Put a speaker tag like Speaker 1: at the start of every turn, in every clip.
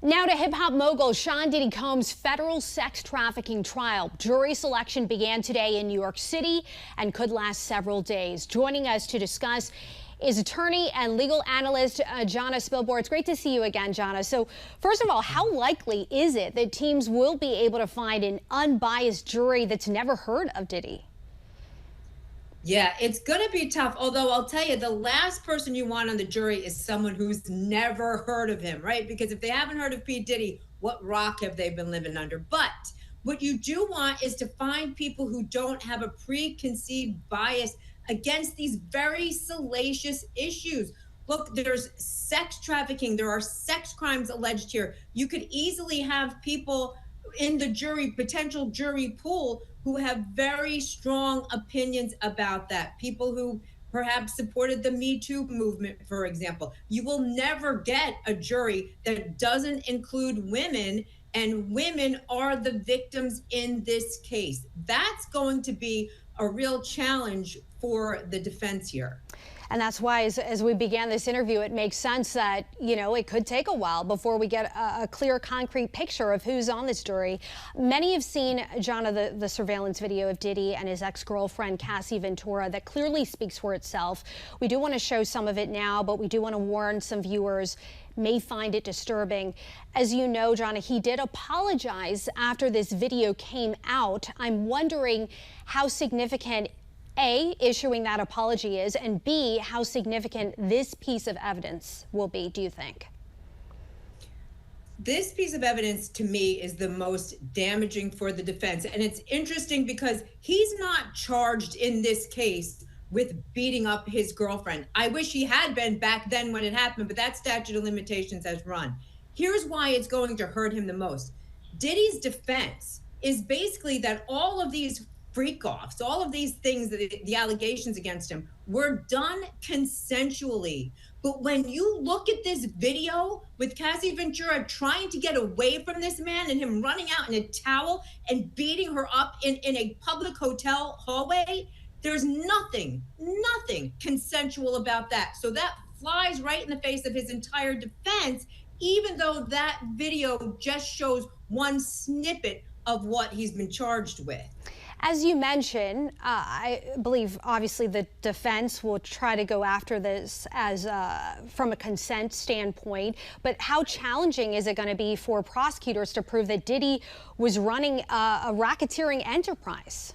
Speaker 1: Now to hip-hop mogul Sean Diddy Combs' federal sex trafficking trial. Jury selection began today in New York City and could last several days. Joining us to discuss is attorney and legal analyst Jonna Spilbor. It's great to see you again, Jonna. So first of all, how likely is it that teams will be able to find an unbiased jury that's never heard of Diddy?
Speaker 2: Yeah, it's going to be tough. Although I'll tell you, the last person you want on the jury is someone who's never heard of him, right? Because if they haven't heard of P. Diddy, what rock have they been living under? But what you do want is to find people who don't have a preconceived bias against these very salacious issues. Look, there's sex trafficking. There are sex crimes alleged here. You could easily have people in the jury, potential jury pool, who have very strong opinions about that. People who perhaps supported the Me Too movement, for example. You will never get a jury that doesn't include women, and women are the victims in this case. That's going to be a real challenge for the defense here.
Speaker 1: And that's why, as we began this interview, it makes sense that, you know, it could take a while before we get a clear, concrete picture of who's on this jury. Many have seen, Jonna, the surveillance video of Diddy and his ex-girlfriend, Cassie Ventura, that clearly speaks for itself. We do want to show some of it now, but we do want to warn some viewers may find it disturbing. As you know, Jonna, he did apologize after this video came out. I'm wondering how significant A, issuing that apology is, and B, how significant this piece of evidence will be, do you think?
Speaker 2: This piece of evidence, to me, is the most damaging for the defense. And it's interesting because he's not charged in this case with beating up his girlfriend. I wish he had been back then when it happened, but that statute of limitations has run. Here's why it's going to hurt him the most. Diddy's defense is basically that all of these freak-offs, all of these things, the allegations against him, were done consensually. But when you look at this video with Cassie Ventura trying to get away from this man and him running out in a towel and beating her up in a public hotel hallway, there's nothing consensual about that. So that flies right in the face of his entire defense, even though that video just shows one snippet of what he's been charged with.
Speaker 1: As you mentioned, I believe obviously the defense will try to go after this as from a consent standpoint, but how challenging is it going to be for prosecutors to prove that Diddy was running a racketeering enterprise?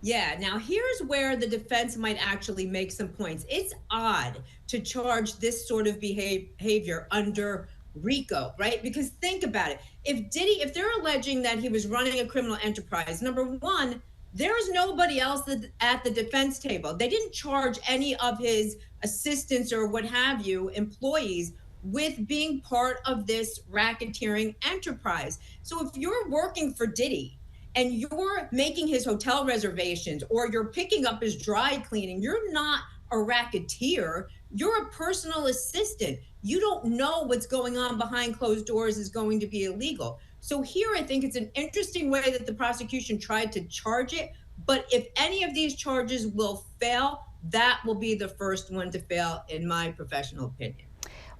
Speaker 2: Yeah, now here's where the defense might actually make some points. It's odd to charge this sort of behavior under RICO, right? Because think about it. If they're alleging that he was running a criminal enterprise, number one, there's nobody else at the defense table. They didn't charge any of his assistants or what have you, employees, with being part of this racketeering enterprise. So if you're working for Diddy and you're making his hotel reservations or you're picking up his dry cleaning, you're not a racketeer, you're a personal assistant. You don't know what's going on behind closed doors is going to be illegal. So here I think it's an interesting way that the prosecution tried to charge it, but if any of these charges will fail, that will be the first one to fail, in my professional opinion.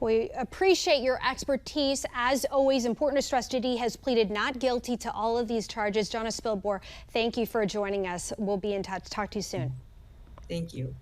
Speaker 1: We appreciate your expertise. As always, important to stress, Diddy has pleaded not guilty to all of these charges. Jonna Spilbor, thank you for joining us. We'll be in touch. Talk to you soon.
Speaker 2: Thank you.